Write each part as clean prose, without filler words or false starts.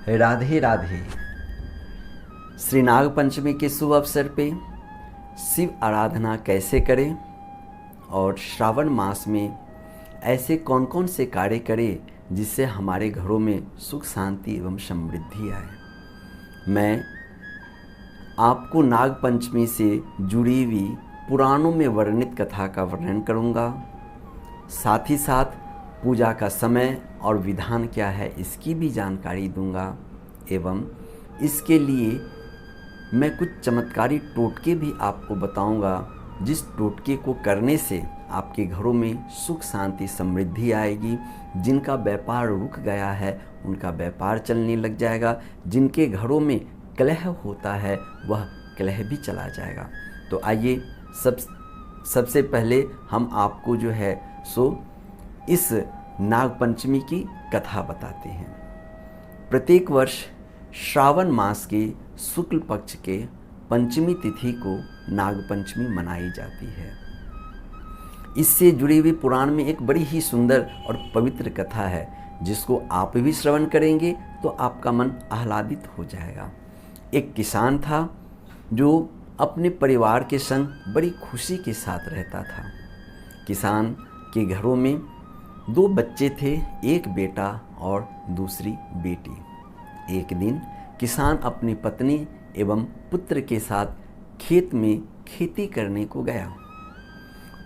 राधे राधे। श्री नाग पंचमी के शुभ अवसर पे शिव आराधना कैसे करें और श्रावण मास में ऐसे कौन कौन से कार्य करें जिससे हमारे घरों में सुख शांति एवं समृद्धि आए। मैं आपको नाग पंचमी से जुड़ी हुई पुराणों में वर्णित कथा का वर्णन करूंगा। साथ ही साथ पूजा का समय और विधान क्या है इसकी भी जानकारी दूंगा एवं इसके लिए मैं कुछ चमत्कारी टोटके भी आपको बताऊंगा, जिस टोटके को करने से आपके घरों में सुख शांति समृद्धि आएगी। जिनका व्यापार रुक गया है उनका व्यापार चलने लग जाएगा, जिनके घरों में कलह होता है वह कलह भी चला जाएगा। तो आइए सबसे पहले हम आपको जो है सो इस नाग पंचमी की कथा बताते हैं। प्रत्येक वर्ष श्रावण मास के शुक्ल पक्ष के पंचमी तिथि को नाग पंचमी मनाई जाती है। इससे जुड़ी हुई पुराण में एक बड़ी ही सुंदर और पवित्र कथा है, जिसको आप भी श्रवण करेंगे तो आपका मन आह्लादित हो जाएगा। एक किसान था जो अपने परिवार के संग बड़ी खुशी के साथ रहता था। किसान के घरों में 2 बच्चे थे, एक बेटा और दूसरी बेटी। एक दिन किसान अपनी पत्नी एवं पुत्र के साथ खेत में खेती करने को गया।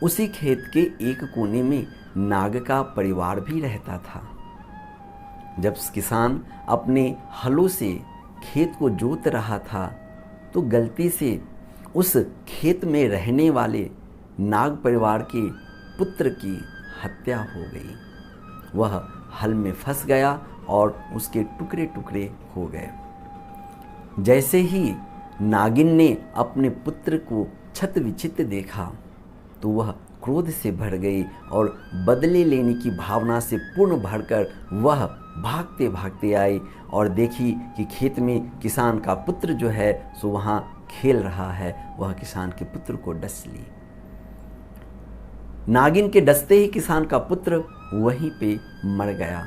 उसी खेत के एक कोने में नाग का परिवार भी रहता था। जब किसान अपने हलों से खेत को जोत रहा था तो गलती से उस खेत में रहने वाले नाग परिवार के पुत्र की हत्या हो गई। वह हल में फंस गया और उसके टुकड़े टुकड़े हो गए। जैसे ही नागिन ने अपने पुत्र को छत विचित देखा तो वह क्रोध से भर गई और बदले लेने की भावना से पूर्ण भरकर वह भागते भागते आई और देखी कि खेत में किसान का पुत्र जो है सो वहाँ खेल रहा है। वह किसान के पुत्र को डस ली। नागिन के डसते ही किसान का पुत्र वहीं पे मर गया।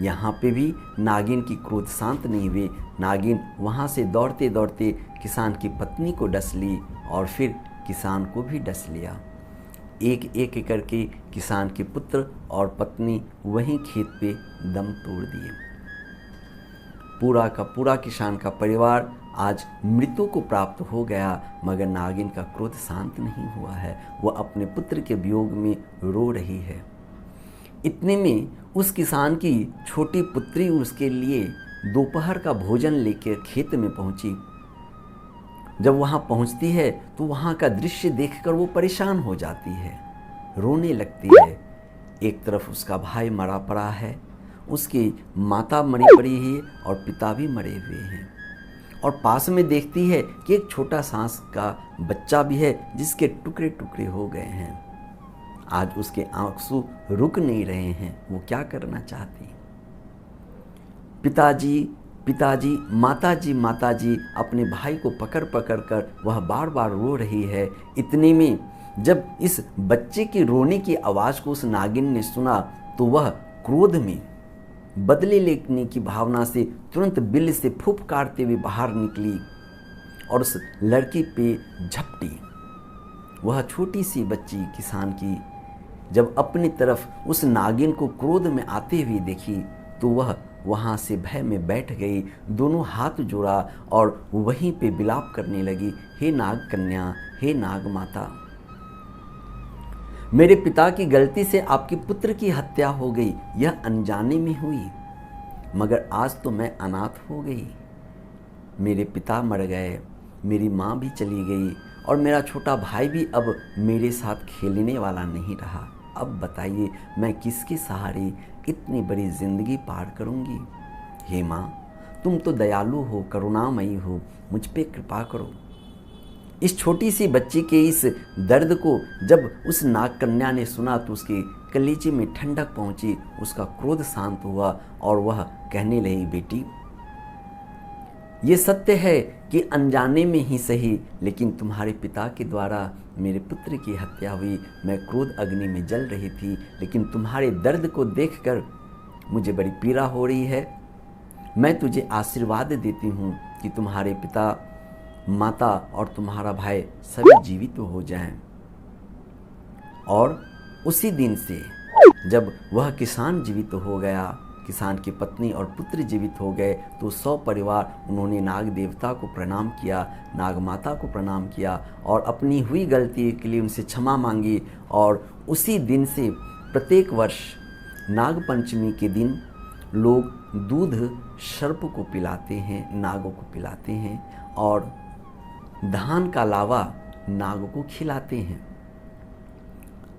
यहाँ पे भी नागिन की क्रोध शांत नहीं हुई। नागिन वहाँ से दौड़ते दौड़ते किसान की पत्नी को डस ली और फिर किसान को भी डस लिया। एक एक करके किसान के पुत्र और पत्नी वहीं खेत पे दम तोड़ दिए। पूरा का पूरा किसान का परिवार आज मृत्यु को प्राप्त हो गया, मगर नागिन का क्रोध शांत नहीं हुआ है। वह अपने पुत्र के वियोग में रो रही है। इतने में उस किसान की छोटी पुत्री उसके लिए दोपहर का भोजन लेकर खेत में पहुंची। जब वहां पहुंचती है तो वहां का दृश्य देखकर वो परेशान हो जाती है, रोने लगती है। एक तरफ उसका भाई मरा पड़ा है, उसकी माता मरी पड़ी है और पिता भी मरे हुए हैं, और पास में देखती है कि एक छोटा सांस का बच्चा भी है जिसके टुकड़े टुकड़े हो गए हैं। आज उसके आंसू रुक नहीं रहे हैं। वो क्या करना चाहती? पिताजी पिताजी, माताजी माताजी, अपने भाई को पकड़ पकड़ कर वह बार बार रो रही है। इतने में जब इस बच्चे की रोने की आवाज़ को उस नागिन ने सुना तो वह क्रोध में बदले लेने की भावना से तुरंत बिल से फुफकारते हुए बाहर निकली और उस लड़की पे झपटी। वह छोटी सी बच्ची किसान की जब अपनी तरफ उस नागिन को क्रोध में आते हुए देखी तो वह वहाँ से भय में बैठ गई, दोनों हाथ जोड़ा और वहीं पे विलाप करने लगी। हे नाग कन्या, हे नाग माता, मेरे पिता की गलती से आपके पुत्र की हत्या हो गई। यह अनजाने में हुई, मगर आज तो मैं अनाथ हो गई। मेरे पिता मर गए, मेरी माँ भी चली गई और मेरा छोटा भाई भी अब मेरे साथ खेलने वाला नहीं रहा। अब बताइए मैं किसके सहारे इतनी बड़ी जिंदगी पार करूंगी? हे माँ, तुम तो दयालु हो, करुणामयी हो, मुझ पे कृपा करो। इस छोटी सी बच्ची के इस दर्द को जब उस नाग कन्या ने सुना तो उसके कलेजे में ठंडक पहुंची, उसका क्रोध शांत हुआ और वह कहने लगी, बेटी, ये सत्य है कि अनजाने में ही सही, लेकिन तुम्हारे पिता के द्वारा मेरे पुत्र की हत्या हुई। मैं क्रोध अग्नि में जल रही थी, लेकिन तुम्हारे दर्द को देखकर मुझे बड़ी पीड़ा हो रही है मैं तुझे आशीर्वाद देती हूँ कि तुम्हारे पिता, माता और तुम्हारा भाई सभी जीवित हो जाएं। और उसी दिन से जब वह किसान जीवित हो गया, किसान की पत्नी और पुत्र जीवित हो गए, तो 100 परिवार उन्होंने नाग देवता को प्रणाम किया, नाग माता को प्रणाम किया और अपनी हुई गलती के लिए उनसे क्षमा मांगी। और उसी दिन से प्रत्येक वर्ष नाग पंचमी के दिन लोग दूध सर्प को पिलाते हैं, नागों को पिलाते हैं और धान का लावा नाग को खिलाते हैं।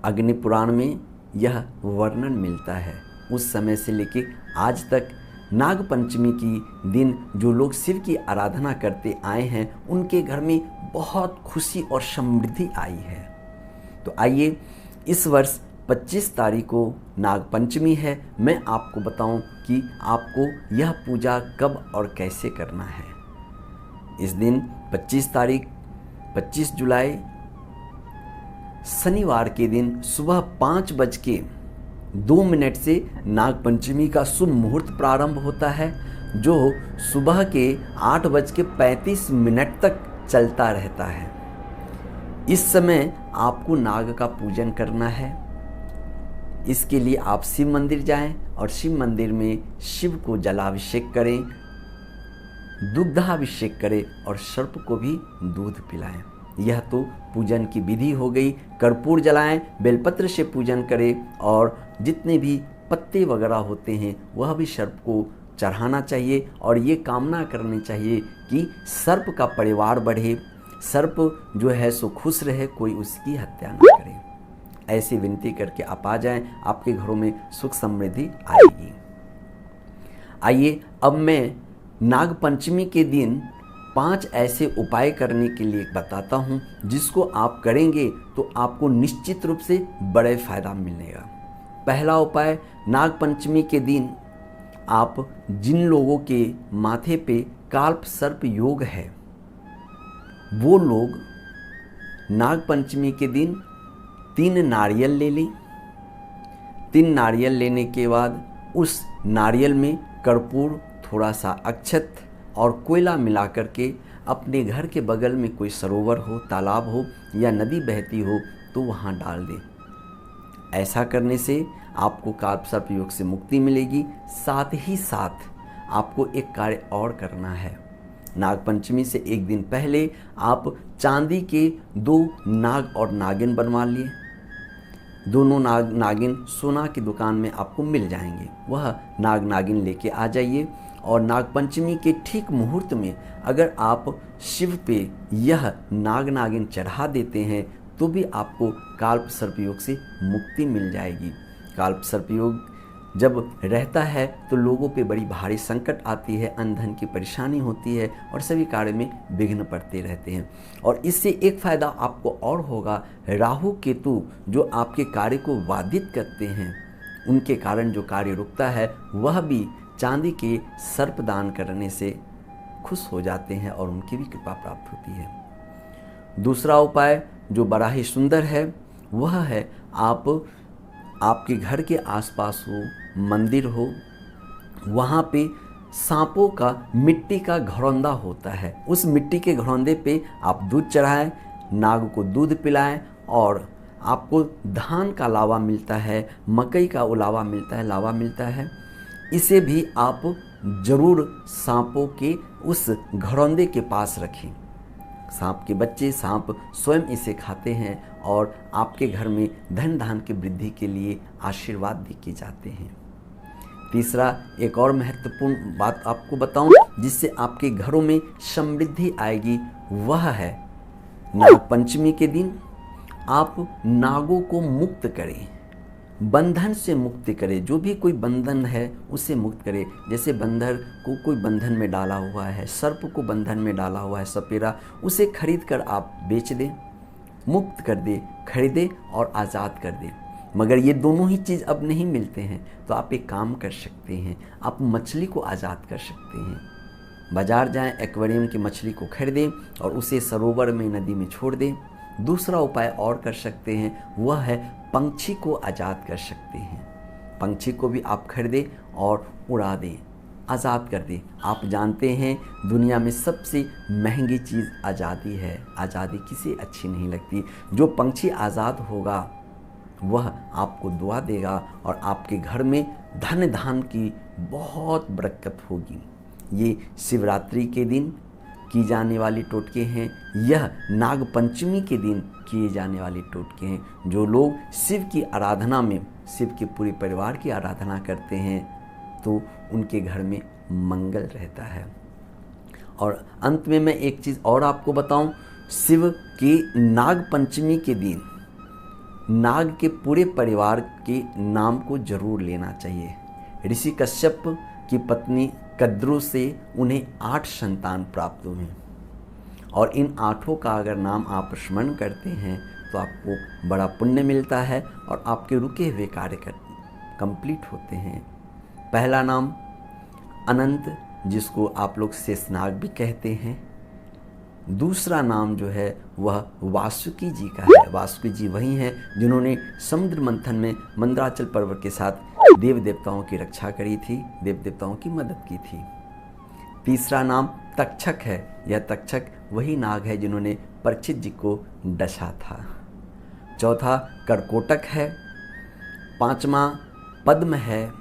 अग्नि पुराण में यह वर्णन मिलता है। उस समय से लेके आज तक नाग पंचमी की दिन जो लोग शिव की आराधना करते आए हैं, उनके घर में बहुत खुशी और समृद्धि आई है। तो आइए, इस वर्ष 25 तारीख को नाग पंचमी है। मैं आपको बताऊं कि आपको यह पूजा कब और कैसे करना है। इस दिन 25 तारीख 25 जुलाई शनिवार के दिन सुबह 5:02 से नाग पंचमी का शुभ मुहूर्त प्रारंभ होता है, जो सुबह के 8:35 तक चलता रहता है। इस समय आपको नाग का पूजन करना है। इसके लिए आप शिव मंदिर जाएं और शिव मंदिर में शिव को जलाभिषेक करें, दुग्धाभिषेक करें और सर्प को भी दूध पिलाएं। यह तो पूजन की विधि हो गई। कर्पूर जलाएं, बेलपत्र से पूजन करें और जितने भी पत्ते वगैरह होते हैं वह भी सर्प को चढ़ाना चाहिए और ये कामना करनी चाहिए कि सर्प का परिवार बढ़े, सर्प जो है सो खुश रहे, कोई उसकी हत्या ना करे। ऐसी विनती करके आप आ जाएं, आपके घरों में सुख समृद्धि आएगी। आइए, अब मैं नाग पंचमी के दिन 5 ऐसे उपाय करने के लिए बताता हूं, जिसको आप करेंगे तो आपको निश्चित रूप से बड़े फायदा मिलेगा। पहला उपाय, नाग पंचमी के दिन आप जिन लोगों के माथे पे काल्प सर्प योग है, वो लोग नाग पंचमी के दिन 3 नारियल ले लें। 3 नारियल लेने के बाद उस नारियल में कर्पूर, थोड़ा सा अक्षत और कोयला मिला करके अपने घर के बगल में कोई सरोवर हो, तालाब हो या नदी बहती हो तो वहाँ डाल दें। ऐसा करने से आपको काल्प सर्प योग से मुक्ति मिलेगी। साथ ही साथ आपको एक कार्य और करना है। नाग पंचमी से एक दिन पहले आप चांदी के 2 नाग और नागिन बनवा लिए। दोनों नागिन सोना की दुकान में आपको मिल जाएंगे। वह नाग नागिन लेके आ जाइए और नाग पंचमी के ठीक मुहूर्त में अगर आप शिव पे यह नाग नागिन चढ़ा देते हैं तो भी आपको काल्प सर्प योग से मुक्ति मिल जाएगी। काल्प सर्प योग जब रहता है तो लोगों पे बड़ी भारी संकट आती है, अन्न धन की परेशानी होती है और सभी कार्य में विघ्न पड़ते रहते हैं। और इससे एक फ़ायदा आपको और होगा, राहु केतु जो आपके कार्य को बाधित करते हैं, उनके कारण जो कार्य रुकता है वह भी चांदी के सर्प दान करने से खुश हो जाते हैं और उनकी भी कृपा प्राप्त होती है। दूसरा उपाय जो बड़ा ही सुंदर है वह है, आपके घर के आसपास हो, मंदिर हो, वहाँ पे सांपों का मिट्टी का घरौंदा होता है। उस मिट्टी के घरौंदे पे आप दूध चढ़ाएं, नाग को दूध पिलाएं और आपको धान का लावा मिलता है, मकई का लावा मिलता है, लावा मिलता है। इसे भी आप जरूर सांपों के उस घरौंदे के पास रखें। सांप के बच्चे, सांप स्वयं इसे खाते हैं और आपके घर में धन धान की वृद्धि के लिए आशीर्वाद देके जाते हैं। तीसरा, एक और महत्वपूर्ण बात आपको बताऊं जिससे आपके घरों में समृद्धि आएगी, वह है नाग पंचमी के दिन आप नागों को मुक्त करें, बंधन से मुक्त करें। जो भी कोई बंधन है उसे मुक्त करें। जैसे बंदर को कोई बंधन में डाला हुआ है, सर्प को बंधन में डाला हुआ है सपेरा, उसे खरीद कर आप बेच दें, मुक्त कर दे, खरीदे और आज़ाद कर दे। मगर ये दोनों ही चीज़ अब नहीं मिलते हैं तो आप एक काम कर सकते हैं, आप मछली को आज़ाद कर सकते हैं। बाजार जाएं, एक्वेरियम की मछली को खरीदें और उसे सरोवर में, नदी में छोड़ दें। दूसरा उपाय और कर सकते हैं, वह है पंछी को आज़ाद कर सकते हैं। पंछी को भी आप खरीदें और उड़ा दें। आज़ाद कर दी। आप जानते हैं दुनिया में सबसे महंगी चीज़ आज़ादी है। आज़ादी किसी अच्छी नहीं लगती। जो पंछी आज़ाद होगा वह आपको दुआ देगा और आपके घर में धन धान की बहुत बरकत होगी। ये शिवरात्रि के दिन की जाने वाली टोटके हैं। यह नाग पंचमी के दिन किए जाने वाले टोटके हैं। जो लोग शिव की आराधना में, शिव के पूरे परिवार की आराधना करते हैं तो उनके घर में मंगल रहता है। और अंत में मैं एक चीज़ और आपको बताऊं, शिव की नाग पंचमी के दिन नाग के पूरे परिवार के नाम को जरूर लेना चाहिए। ऋषि कश्यप की पत्नी कद्रू से उन्हें 8 संतान प्राप्त हुए और इन 8 का अगर नाम आप स्मरण करते हैं तो आपको बड़ा पुण्य मिलता है और आपके रुके हुए कार्य कंप्लीट होते हैं। पहला नाम अनंत, जिसको आप लोग शेषनाग भी कहते हैं। दूसरा नाम जो है वह वासुकी जी का है। वासुकी जी वही हैं जिन्होंने समुद्र मंथन में मंदराचल पर्वत के साथ देव देवताओं की रक्षा करी थी, देव देवताओं की मदद की थी। तीसरा नाम तक्षक है। यह तक्षक वही नाग है जिन्होंने परीक्षित जी को डसा था। चौथा करकोटक है। पांचवा पद्म है।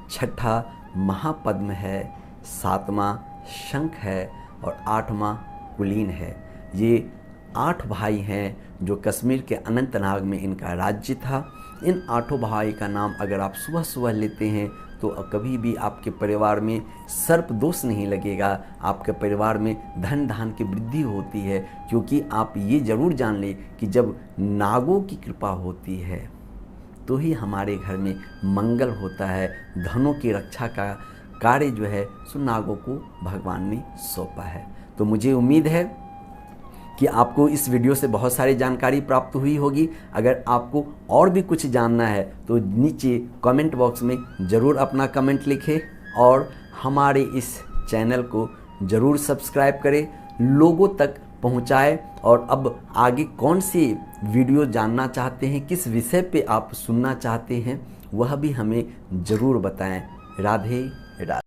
छठा महापद्म है। सातवां शंख है और 8वां कुलीन है। ये 8 भाई हैं जो कश्मीर के अनंतनाग में इनका राज्य था। इन 8 भाई का नाम अगर आप सुबह सुबह लेते हैं तो कभी भी आपके परिवार में सर्प दोष नहीं लगेगा। आपके परिवार में धन धान की वृद्धि होती है, क्योंकि आप ये जरूर जान लें कि जब नागों की कृपा होती है तो ही हमारे घर में मंगल होता है। धनों की रक्षा का कार्य जो है सो नागों को भगवान ने सौंपा है। तो मुझे उम्मीद है कि आपको इस वीडियो से बहुत सारी जानकारी प्राप्त हुई होगी। अगर आपको और भी कुछ जानना है तो नीचे कमेंट बॉक्स में ज़रूर अपना कमेंट लिखें और हमारे इस चैनल को ज़रूर सब्सक्राइब करें, लोगों तक पहुंचाएं। और अब आगे कौन सी वीडियो जानना चाहते हैं, किस विषय पे आप सुनना चाहते हैं, वह भी हमें ज़रूर बताएं। राधे राधे।